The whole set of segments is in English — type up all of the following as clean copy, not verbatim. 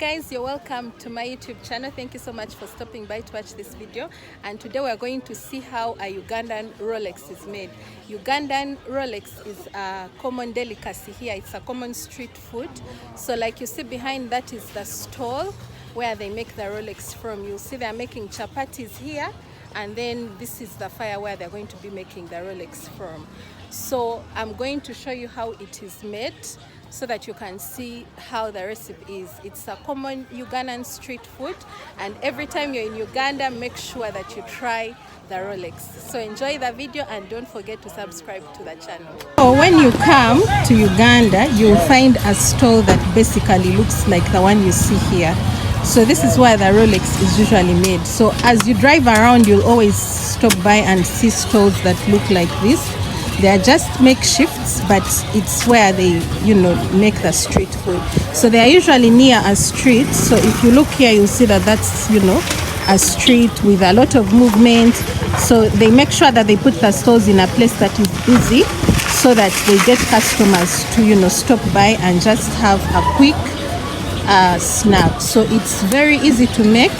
guys, you're welcome to my YouTube channel. Thank you so much for stopping by to watch this video. And today we are going to see how a Ugandan Rolex is made. Ugandan Rolex is a common delicacy here. It's a common street food. So like you see behind that is the stall where they make the Rolex from. You'll see they're making chapatis here, and then this is the fire where they're going to be making the Rolex from. So I'm going to show you how it is made so that you can see how the recipe is. It's a common Ugandan street food, and every time you're in Uganda, make sure that you try the Rolex. So enjoy the video and don't forget to subscribe to the channel. So when you come to Uganda, you'll find a stall that basically looks like the one you see here. So this is where the Rolex is usually made. So as you drive around, you'll always stop by and see stalls that look like this. They are just makeshifts, but it's where they, make the street food. So they are usually near a street. So if you look here, you'll see that that's, a street with a lot of movement. So they make sure that they put the stalls in a place that is easy so that they get customers to, stop by and just have a quick snack. So it's very easy to make.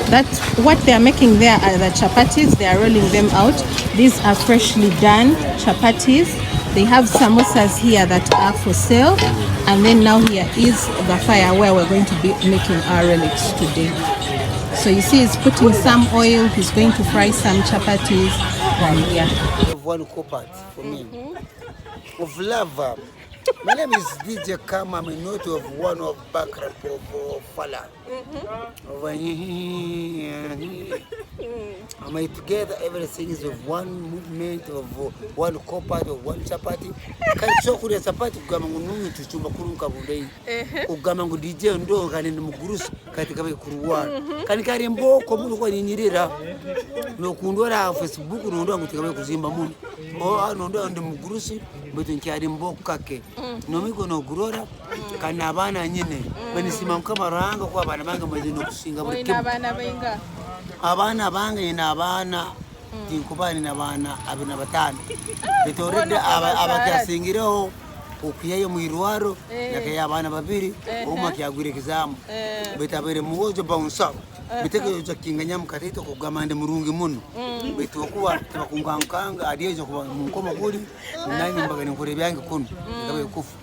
That's what they are making there are the chapatis. They are rolling them out. These are freshly done chapatis. They have samosas here that are for sale, and then now here is the fire where we're going to be making our Rolex today. So you see he's putting some oil. He's going to fry some chapatis right here. One copper for me of lava. My name is DJ Kam. I'm a note of one of background of Fala. I'm together, everything is of one movement, of one copper, of one chapati. Can so could a chapati Gamangu to Chumakurunka Budai, Ugamangu DJ and Dog and in the Mugurus, Katikabe Kuruan. Can carry in Bo, Komuka in Nira. No Kundora, Facebook, no dog with Kazimba Moon. Or no dog on the Mugurusi, but in Karimbo Kake. No Miko no Gurora, Kanabana Nine. When you see Mamkamaranga, Kwabananga, Madino Singapore. Abana banga ina abana tinkubani na bana abina batani bitorede abakyasingireho okuyaye muirwaro yakaya abana babiri uma kyagwire kizamu bitabere muwojo bounsa biteke jo kinganya mukatito kugamande murungi muno bitokuwa tubakungankanga adiyejo kuba mukoma kuri nani mbagani kure byange kuno kabe kufu.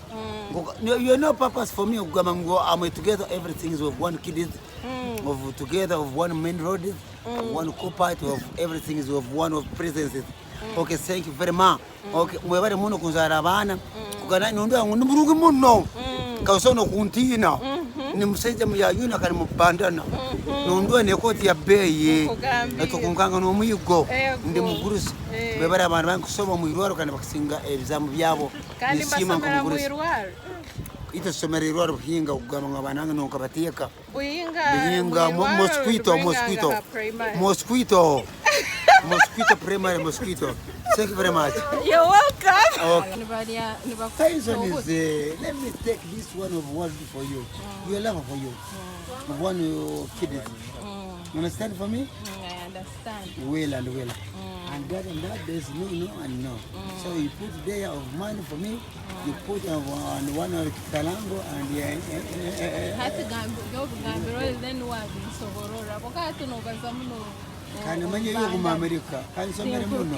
You know purpose for me Ugamango. I'm together, everything is of one kid, of together of one main road, of one co-part, of everything is of one of presences. Okay, thank you very much. Okay, we very muno kunzara bana kugana nunda ngurugu muno kausono kuntina ni mseja ya yuna kali mupandana nundwa ne koti ya bei etukunganga no muyigo ndi mugurusi bebara abantu bankusoma muirwaro kana bakisinga ebizamu byabo nisima mugurusi ito somerero buhinga ugamanga bananga no kabateka buhinga mosquito primary mosquito. Thank you very much. You're welcome. Okay. Let me take this one of one for you. Your love for you. One kid. You understand for me? I understand. Well and well. And that there's no and no. So you put there of money for me. You put on one of Talango and Kana manye yo kuma America kan somere muno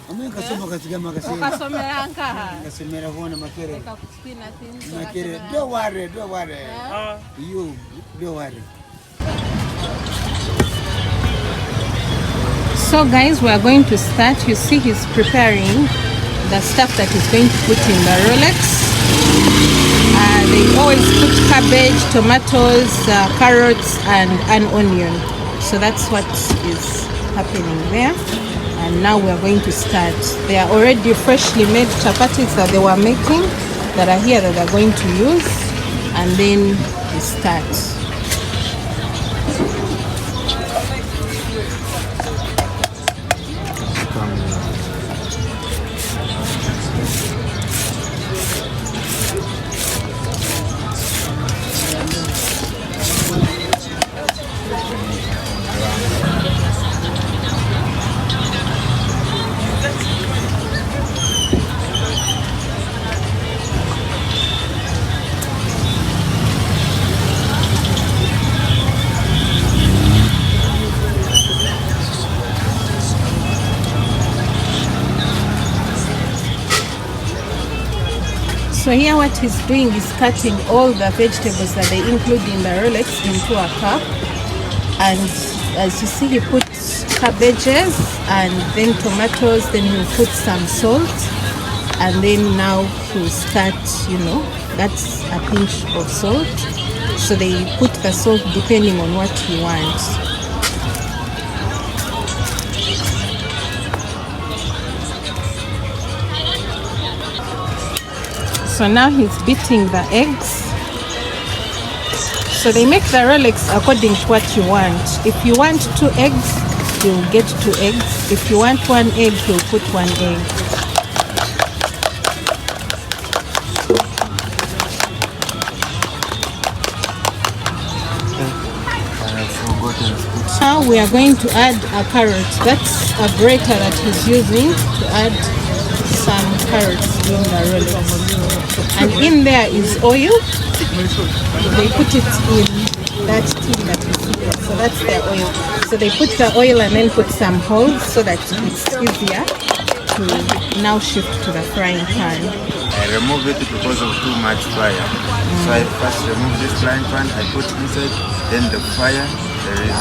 ameka soma katigama kasema ukasomera nkaha kasomera hona makere ekakuspina things makere don't worry you don't worry. So guys, we are going to start. You see he's preparing the stuff that he's going to put in the Rolex. They always put cabbage, tomatoes, carrots and an onion. So that's what is happening there. And now we are going to start. They are already freshly made chapatis that they were making that are here that they're going to use. And then we start. So here what he's doing is cutting all the vegetables that they include in the Rolex into a cup. And as you see, he puts cabbages and then tomatoes, then he'll put some salt. And then now he'll start, that's a pinch of salt. So they put the salt depending on what you want. So now he's beating the eggs. So they make the Rolex according to what you want. If you want 2 eggs, you'll get 2 eggs. If you want 1 egg, you'll put 1 egg. Now we are going to add a carrot. That's a grater that he's using to add some carrots in the Rolex. And in there is oil. They put it in that tin that you see there. So that's their oil. So they put the oil and then put some holes so that it's easier to now shift to the frying pan. I remove it because of too much fire. So I first remove this frying pan, I put inside, then the fire, there is.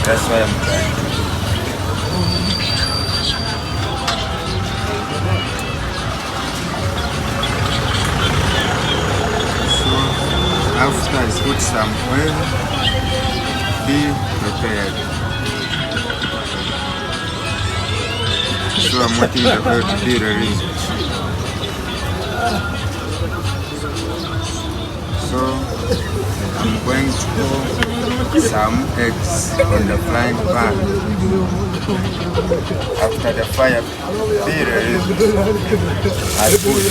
That's why I'm trying. So after I put some oil, be prepared. So I'm waiting the oil to be released. So I'm going to put some eggs on the frying pan. After the fire be released, I put.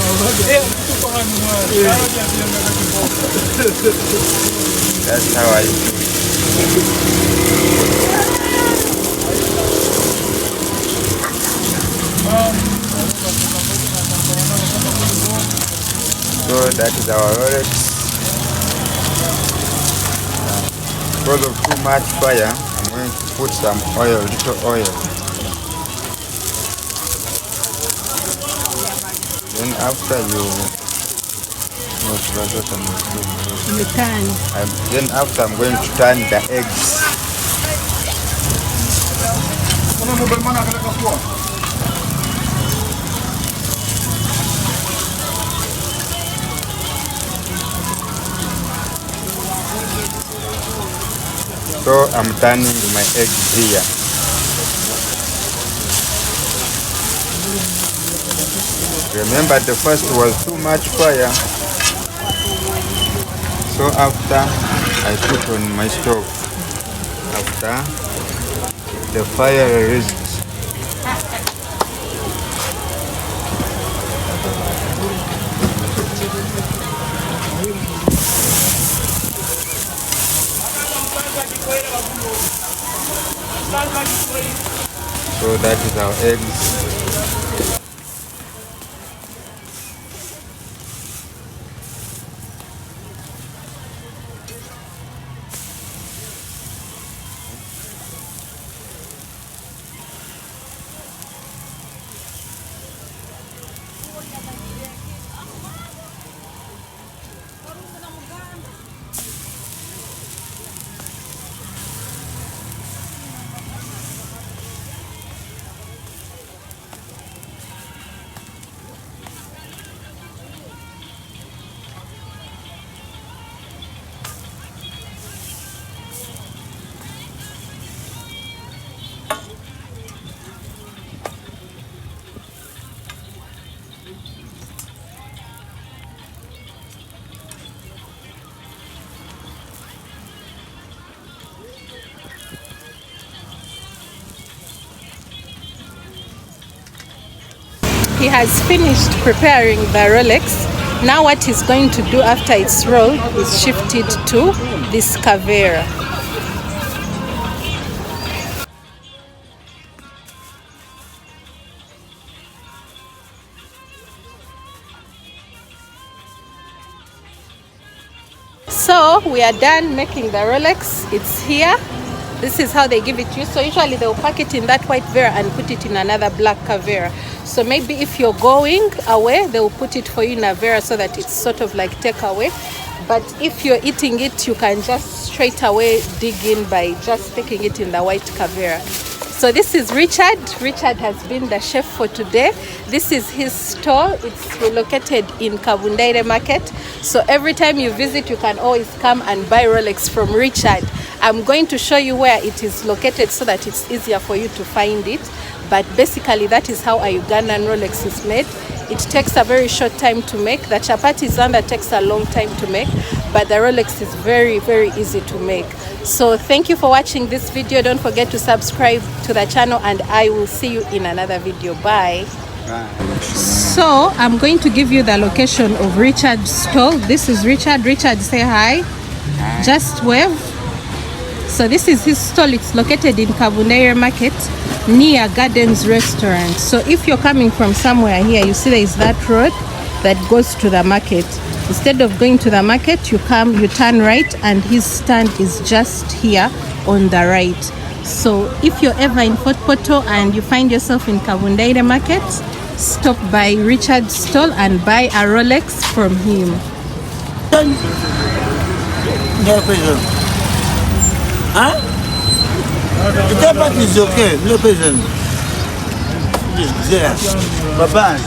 That's how I do it. So that is our Rolex. Because of too much fire, I'm going to put some oil, little oil. Then after then after I'm going to turn the eggs. So I'm turning my eggs here. Remember the first was too much fire. So after I put on my stove. After the fire released. So that is our eggs. He has finished preparing the Rolex. Now what he's going to do after it's rolled is shift it to this cavera. So we are done making the Rolex. It's here. This is how they give it to you. So usually they'll pack it in that white vera and put it in another black cavera. So maybe if you're going away, they will put it for you in a vera so that it's sort of like takeaway. But if you're eating it, you can just straight away dig in by just sticking it in the white kavera. So this is Richard. Richard has been the chef for today. This is his store. It's located in Kabundaire Market. So every time you visit, you can always come and buy Rolex from Richard. I'm going to show you where it is located so that it's easier for you to find it. But basically, that is how a Ugandan Rolex is made. It takes a very short time to make. The chapati is one that takes a long time to make, but the Rolex is very, very easy to make. So thank you for watching this video. Don't forget to subscribe to the channel, and I will see you in another video. Bye. So I'm going to give you the location of Richard's stall. This is Richard. Richard, say hi. Hi. Just wave. So this is his stall. It's located in Kabundaire Market near Gardens Restaurant. So if you're coming from somewhere here, you see there is that road that goes to the market. Instead of going to the market, you turn right, and his stand is just here on the right. So if you're ever in Fort Portal and you find yourself in Kabundaire Market, stop by Richard's stall and buy a Rolex from him. Huh? The chapati is okay, no person. Yes. Bye-bye.